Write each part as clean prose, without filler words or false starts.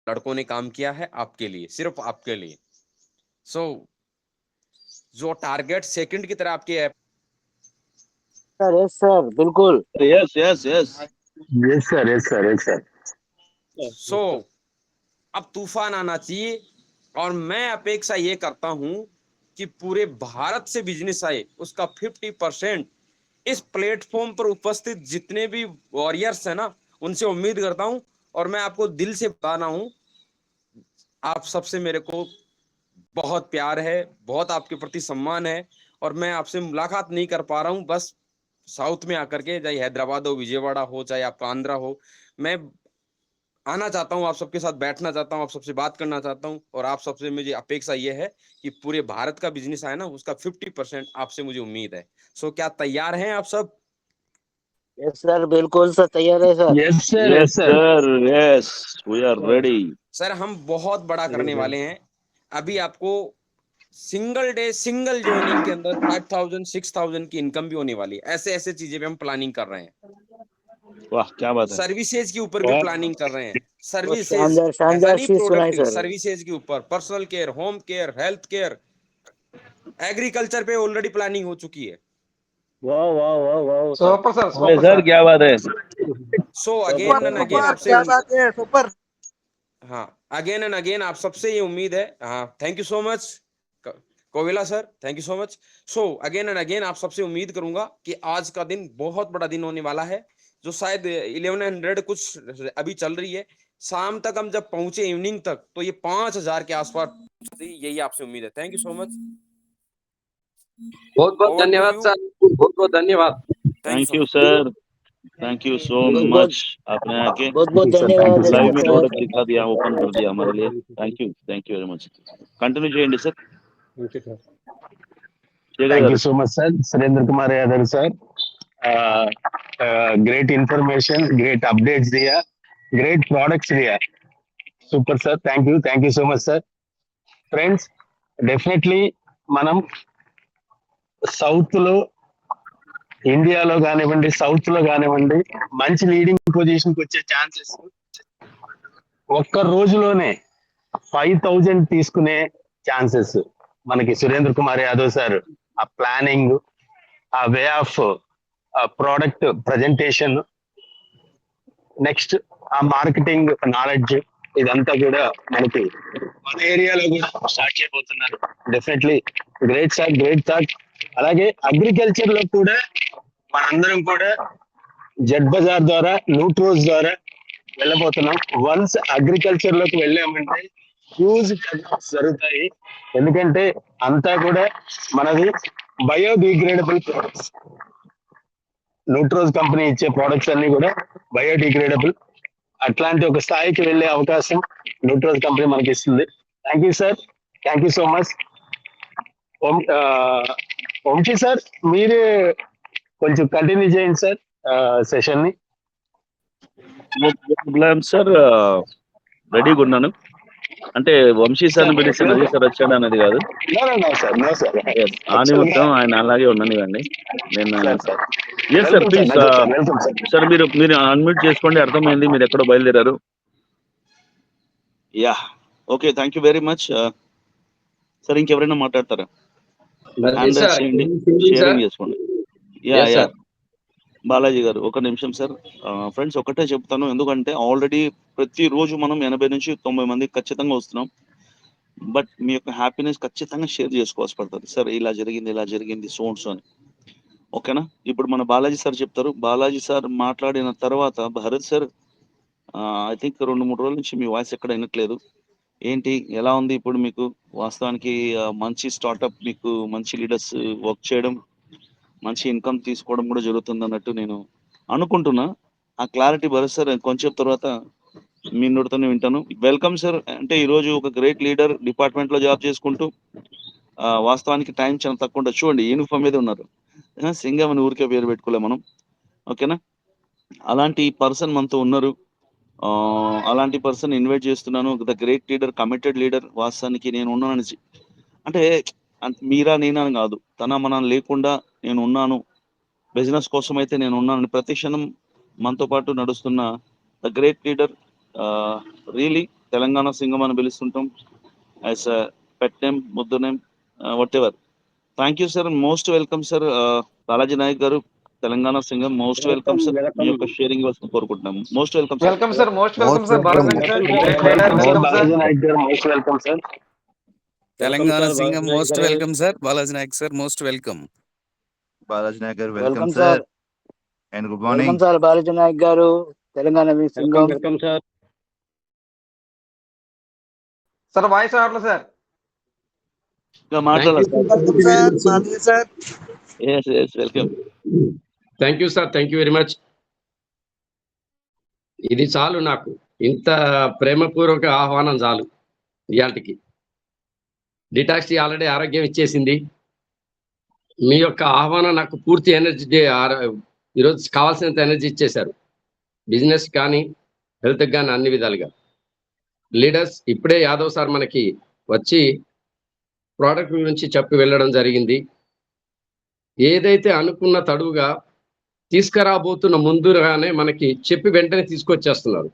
लड़कों ने काम किया है आपके लिए, सिर्फ आपके लिए। सो जो टारगेट सेकंड की तरह आपके ऐप सर यस सर बिल्कुल yes yes yes yes sir, yes sir, yes sir. So अब तूफान आना चाहिए, और मैं अपेक्षा ये करता हूं कि पूरे भारत से बिजनेस आए, उसका 50% इस प्लेटफॉर्म पर उपस्थित जितने भी वॉरियर्स हैं ना, उनसे उम्मीद करता हूं। और मैं आपको दिल से बता रहा हूं, आप सबसे मेरे को बहुत प्यार है, बहुत आपके प्रति सम्मान है, और मैं आपसे मुलाकात नहीं कर पा रहा हूं, बस साउथ में आकर के, चाहे हैदराबाद हो, विजयवाड़ा हो, चाहे आपका आंध्रा हो, मैं आना चाहता हूं, आप सबके साथ बैठना चाहता हूं, आप सबसे बात करना चाहता हूं। और आप सबसे मुझे अपेक्षा ये है कि पूरे भारत का बिजनेस आए ना, उसका 50% आपसे मुझे उम्मीद है। सो क्या तैयार हैं आप सब? यस सर बिल्कुल सर तैयार है sir. Yes sir, yes yes sir. Sir yes we are ready. Sir हम बहुत बड़ा करने वाले हैं। अभी आपको सिंगल डे सिंगल ज्वाइनिंग के अंदर 5000 6000 की इनकम भी होने वाली है। ऐसे ऐसे चीजें भी हम प्लानिंग कर रहे हैं। वाह क्या बात है। सर्विसेज के ऊपर भी प्लानिंग कर रहे हैं। बहुत सर्विसेज, शानदार ऐसा शानदार नहीं चीज सुनाई प्रोडक्ट, सर। सर्विसेज के ऊपर, personal care, home care, health care, agriculture पे ऑलरेडी प्लानिंग हो चुकी है। वाह वाह वाह वाह सर। सुपर सर, अरे सुपर सर सर। क्या बात है। So super again and again super आपसे क्या बात है सुपर। हाँ, अगेन एंड अगेन आप सबसे ये उम्मीद है। हाँ, thank you so much Kovila sir, thank you so much. So again and again आप सबसे उम्मीद करूंगा कि आज का दिन बहुत बड़ा दिन होने वाला है, जो शायद 1100 कुछ अभी चल रही है। शाम तक हम जब पहुंचे, इवनिंग तक, तो ये 5000 के आसपास, यही आपसे उम्मीद है। Thank you so much. बहुत बहुत ओवर टू धन्यवाद यू। सर, बहुत बहुत धन्यवाद। Thank you thank so you much. Sir, thank you सो बहुत बहुत मच। आपने आके बहुत थैंक बहुत यू सर, थैंक यू धन्यवाद सर, लाइव रजत में थैंक सर। प्रोडक्ट दिखा दिया, ओपन कर दिया हमारे लिए। Thank you very much. Continue చేయండి సార్। శేఖర్ యూ గారు so much sir, Surendra Kumar Yadav sir. Great information, great updates दिया, ग्रेट प्रोडक्ट्स दिया। Super sir, thank you so much sir. Friends, definitely మనం సౌత్ లో, ఇండియాలో కానివ్వండి, సౌత్ లో కానివ్వండి, మంచి లీడింగ్ పొజిషన్ కి వచ్చే ఛాన్సెస్ ఒక్క రోజులోనే 5000 తీసుకునే ఛాన్సెస్ మనకి సురేంద్ర కుమార్ యాదవ్ సార్ ఆ ప్లానింగ్, ఆ way of product presentation, next ఆ మార్కెటింగ్ నాలెడ్జ్, ఇదంతా కూడా మనకి మన ఏరియాలో కూడా స్టార్ట్ చేయబోతున్నారు. Definitely great sir, great thought. అలాగే అగ్రికల్చర్ లో కూడా మనందరం కూడా జెడ్ బజార్ ద్వారా, నూట్రోజ్ ద్వారా వెళ్ళబోతున్నాం. వన్స్ అగ్రికల్చర్ లోకి వెళ్ళామంటే హ్యూజ్ టర్నోవర్స్ జరుగుతాయి. ఎందుకంటే అంతా కూడా మనది బయోడిగ్రేడబుల్ ప్రొడక్ట్స్. న్యూట్రోజ్ కంపెనీ ఇచ్చే ప్రొడక్ట్స్ అన్ని కూడా బయోడిగ్రేడబుల్. అట్లాంటి ఒక స్థాయికి వెళ్ళే అవకాశం న్యూట్రోజ్ కంపెనీ మనకి ఇస్తుంది. Thank you sir, thank you so much. Vamsi sir, మీరే కొంచెం కంటిన్యూ చేయండి సార్ సెషన్ ని. సార్ రెడీగా ఉన్నాను. అంటే వంశీ సార్ని పిలిస్తే నదీ సార్ వచ్చాడు అనేది కాదు. ఆ నిమిత్తం ఆయన అలాగే ఉండనివ్వండి. నేను ఎస్ సార్, ప్లీజ్ సార్, మీరు అన్మ్యూట్ చేసుకోండి. అర్థమైంది, మీరు ఎక్కడో బయలుదేరారు. Yeah okay, thank you very much sir. ఇంకెవరైనా మాట్లాడతారా? హ్యాండ్ రైజ్ చేయండి, షేరింగ్ చేసుకోండి. యా యా బాలాజీ గారు ఒక నిమిషం సార్. ఫ్రెండ్స్ ఒకటే చెప్తాను, ఎందుకంటే ఆల్రెడీ ప్రతిరోజు మనం 80 నుంచి 90 మంది ఖచ్చితంగా వస్తున్నాం. బట్ మీ యొక్క హ్యాపీనెస్ ఖచ్చితంగా షేర్ చేసుకోవాల్సి పడుతుంది సార్. ఇలా జరిగింది సోన్స్ అని, ఓకేనా? ఇప్పుడు మన బాలాజీ సార్ చెప్తారు. బాలాజీ సార్ మాట్లాడిన తర్వాత భరత్ సార్, ఐ థింక్ 2-3 రోజుల నుంచి మీ వాయిస్ ఎక్కడ వినట్లేదు. ఏంటి, ఎలా ఉంది ఇప్పుడు మీకు? వాస్తవానికి మంచి స్టార్టప్, మీకు మంచి లీడర్స్ వర్క్ చేయడం, మంచి ఇన్కమ్ తీసుకోవడం కూడా జరుగుతుంది అన్నట్టు నేను అనుకుంటున్నా. ఆ క్లారిటీ భరత్ సార్ కొంచెం తర్వాత మీ నోటితోనే వింటాను. Welcome sir. అంటే ఈరోజు ఒక గ్రేట్ లీడర్, డిపార్ట్మెంట్ లో జాబ్ చేసుకుంటూ వాస్తవానికి టైం చాలా తక్కువ ఉంటుంది. చూడండి, యూనిఫామ్ మీద ఉన్నారు. సింగం అని ఊరికే పేరు పెట్టుకోలే మనం, ఓకేనా? అలాంటి పర్సన్ మనతో ఉన్నారు. అలాంటి పర్సన్ ఇన్వైట్ చేస్తున్నాను. The great leader, committed leader. వాస్తవానికి నేను ఉన్నానని, అంటే మీరా నేనా అని కాదు, తన మనం లేకుండా నేను ఉన్నాను, బిజినెస్ కోసం అయితే నేను ఉన్నాను, ప్రతి క్షణం మనతో పాటు నడుస్తున్న the great leader. Really Telangana సింగం అని పిలుస్తుంటాం, యాజ్ అ పెట్ నేమ్, ముద్దు name, whatever. Thank you sir, most welcome sir. Balaji Nayak గారు, తెలంగాణ సింగం, మోస్ట్ వెల్కమ్ సార్. మీ యొక్క షేరింగ్ వస్తుంది కోరుకుంటున్నాము. Most welcome sir. Welcome sir, most welcome sir. Balaji sir, great leader, welcome sir. Balaji Nayak గారు మోస్ట్ వెల్కమ్ సార్. తెలంగాణ సింగం most welcome sir. Balaji Nayak sir most welcome. Balaji Nayak గారు welcome welcome sir. Sir and good welcome morning. Sir Balaji Nayak గారు, తెలంగాణ సింగం. Welcome sir. Sir voice రావట్లేదు sir. ఇంకా మాట్లాడాలి sir. Welcome. Thank you sir, thank you very much. ఇది చాలు నాకు, ఇంత ప్రేమపూర్వక ఆహ్వానం చాలు. ఇయాల్టికి డిటాక్స్ ఆల్రెడీ ఆరోగ్యం ఇచ్చేసింది. మీ యొక్క ఆహ్వానం నాకు పూర్తి ఎనర్జీ, ఈరోజు కావాల్సినంత ఎనర్జీ ఇచ్చేశారు. బిజినెస్ కానీ హెల్త్కి కానీ అన్ని విధాలుగా. లీడర్స్ ఇప్పుడే యాదవ్ సార్ మనకి వచ్చి ప్రోడక్ట్ గురించి చెప్పి వెళ్ళడం జరిగింది. ఏదైతే అనుకున్న తడువుగా తీసుకురాబోతున్న ముందుగానే మనకి చెప్పి వెంటనే తీసుకొచ్చేస్తున్నారు.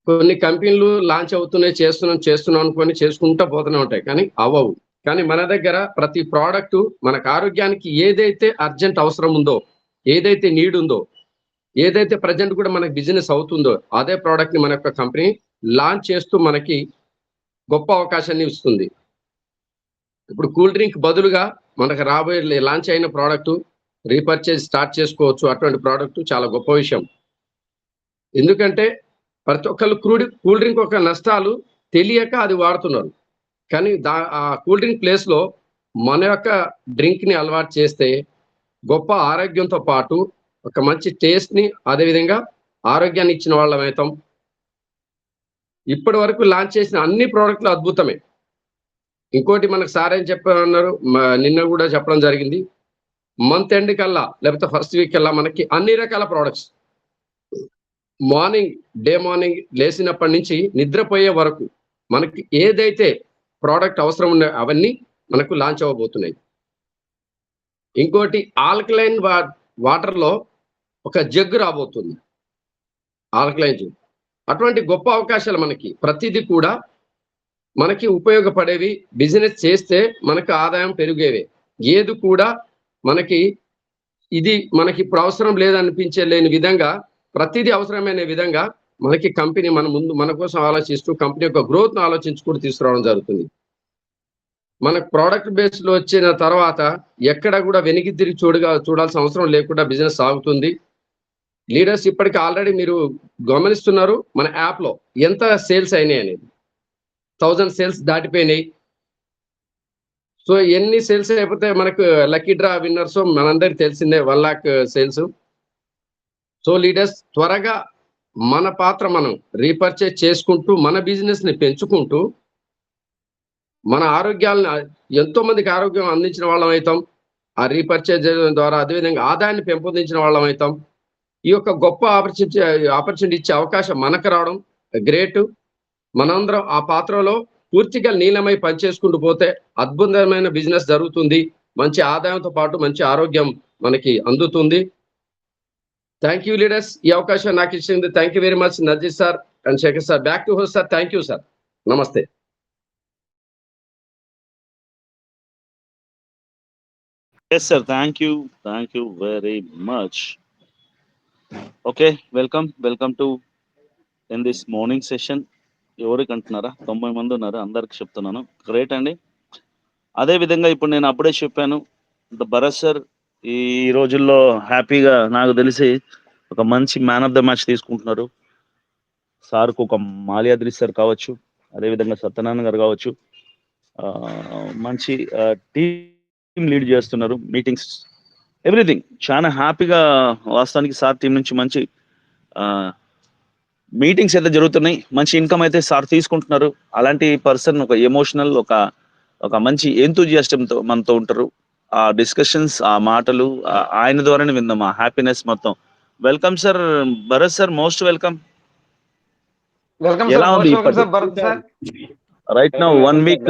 కొన్ని కంపెనీలు లాంచ్ అవుతున్నాయి, చేస్తున్నాం అనుకొని చేసుకుంటా పోతూనే ఉంటాయి, కానీ అవ్వవు. కానీ మన దగ్గర ప్రతి ప్రోడక్ట్ మనకు ఆరోగ్యానికి ఏదైతే అర్జెంట్ అవసరం ఉందో, ఏదైతే నీడ్ ఉందో, ఏదైతే ప్రజెంట్ కూడా మనకి బిజినెస్ అవుతుందో అదే ప్రోడక్ట్ ని మన యొక్క కంపెనీ లాంచ్ చేస్తూ మనకి గొప్ప అవకాశాన్ని ఇస్తుంది. ఇప్పుడు కూల్ డ్రింక్ బదులుగా మనకు రాబోయే లాంచ్ అయిన ప్రోడక్ట్ రీపర్చేజ్ స్టార్ట్ చేసుకోవచ్చు. అటువంటి ప్రోడక్ట్ చాలా గొప్ప విషయం. ఎందుకంటే ప్రతి ఒక్కళ్ళు కూల్ డ్రింక్ యొక్క నష్టాలు తెలియక అది వాడుతున్నారు. కానీ ఆ కూల్ డ్రింక్ ప్లేస్ లో మన యొక్క డ్రింక్ ని అలవాటు చేస్తే గొప్ప ఆరోగ్యంతో పాటు ఒక మంచి టేస్ట్ ని, అదేవిధంగా ఆరోగ్యాన్ని ఇచ్చిన వాళ్ళం అవుతాం. ఇప్పటి వరకు లాంచ్ చేసిన అన్ని ప్రోడక్ట్లు అద్భుతమే. ఇంకోటి మనకు సార్ ఏం చెప్పారన్నారు, నిన్న కూడా చెప్పడం జరిగింది, మంత్ ఎండ్ కల్లా లేకపోతే ఫస్ట్ వీక్ కల్లా మనకి అన్ని రకాల ప్రోడక్ట్స్ మార్నింగ్ లేచినప్పటి నుంచి నిద్రపోయే వరకు మనకి ఏదైతే ప్రోడక్ట్ అవసరం ఉన్నాయో అవన్నీ మనకు లాంచ్ అవ్వబోతున్నాయి. ఇంకోటి ఆల్కలైన్ వాటర్లో ఒక జగ్గు రాబోతుంది, ఆల్కలైన్ జగ్గు. అటువంటి గొప్ప అవకాశాలు మనకి ప్రతిదీ కూడా మనకి ఉపయోగపడేవి. బిజినెస్ చేస్తే మనకు ఆదాయం పెరిగేవే. ఏది కూడా మనకి ఇది మనకి ఇప్పుడు అవసరం లేని విధంగా ప్రతిదీ అవసరమైన విధంగా మనకి కంపెనీ మన కోసం ఆలోచిస్తూ కంపెనీ యొక్క గ్రోత్ ను ఆలోచించుకుంటూ తీసుకురావడం జరుగుతుంది. మనకు ప్రోడక్ట్ బేస్ లో వచ్చిన తర్వాత ఎక్కడ కూడా వెనక్కి తిరిగి చూడాల్సిన అవసరం లేకుండా బిజినెస్ సాగుతుంది. లీడర్స్ ఇప్పటికి ఆల్రెడీ మీరు గమనిస్తున్నారు మన యాప్ లో ఎంత సేల్స్ అయినాయి అనేది. 1000 సేల్స్ దాటిపోయినాయి. సో ఎన్ని సేల్స్ అయిపోతే మనకు లక్కీ డ్రా విన్నర్స్ మనందరికి తెలిసిందే, 1 lakh సేల్స్. సో లీడర్స్ త్వరగా మన పాత్ర మనం రీపర్చేజ్ చేసుకుంటూ మన బిజినెస్ ని పెంచుకుంటూ మన ఆరోగ్యాలను ఎంతో మందికి ఆరోగ్యం అందించిన వాళ్ళం అవుతాం ఆ రీపర్చేజ్ ద్వారా. అదేవిధంగా ఆదాయాన్ని పెంపొందించిన వాళ్ళం అవుతాం. ఈ యొక్క గొప్ప ఆపర్చునిటీ ఇచ్చే అవకాశం మనకు రావడం గ్రేట్. మనందరం ఆ పాత్రలో పూర్తిగా నీలమై పనిచేసుకుంటూ పోతే అద్భుతమైన బిజినెస్ జరుగుతుంది. మంచి ఆదాయంతో పాటు మంచి ఆరోగ్యం మనకి అందుతుంది. థ్యాంక్ యూ లీడర్స్, ఈ అవకాశం నాకు ఇచ్చింది. Thank you very much Nazeer sir and Shekhar sir. Back to host sir. Thank you sir. నమస్తే. Yes, sir. Thank you very much. Okay, welcome to in this morning session. ఎవరికి అంటున్నారా, 90 మంది ఉన్నారు, అందరికి చెప్తున్నాను. గ్రేట్ అండి. అదే విధంగా ఇప్పుడు నేను అప్పుడే చెప్పాను, భరత్ సార్ ఈ రోజుల్లో హ్యాపీగా నాకు తెలిసి ఒక మంచి మ్యాన్ ఆఫ్ ద మ్యాచ్ తీసుకుంటున్నారు. సార్కు ఒక మాల్యాద్రి సార్ కావచ్చు, అదేవిధంగా సత్యనారాయణ గారు కావచ్చు, మంచి టీం లీడ్ చేస్తున్నారు. మీటింగ్స్ ఎవ్రీథింగ్ చాలా హ్యాపీగా. వాస్తవానికి సార్ టీం నుంచి మంచి మీటింగ్స్ అయితే జరుగుతున్నాయి, మంచి ఇన్కమ్ అయితే సార్ తీసుకుంటున్నారు. అలాంటి పర్సన్ ఒక ఎమోషనల్, ఒక మంచి ఎంతూజియాస్టంతో మనతో ఉంటారు. ఆ డిస్కషన్స్, ఆ మాటలు ఆయన ద్వారానే విందాం, ఆ హ్యాపీనెస్ మొత్తం. Welcome sir Bharat sir, most welcome. Welcome ఎలా ఉంది sir Bharat sir. Right now 1 week?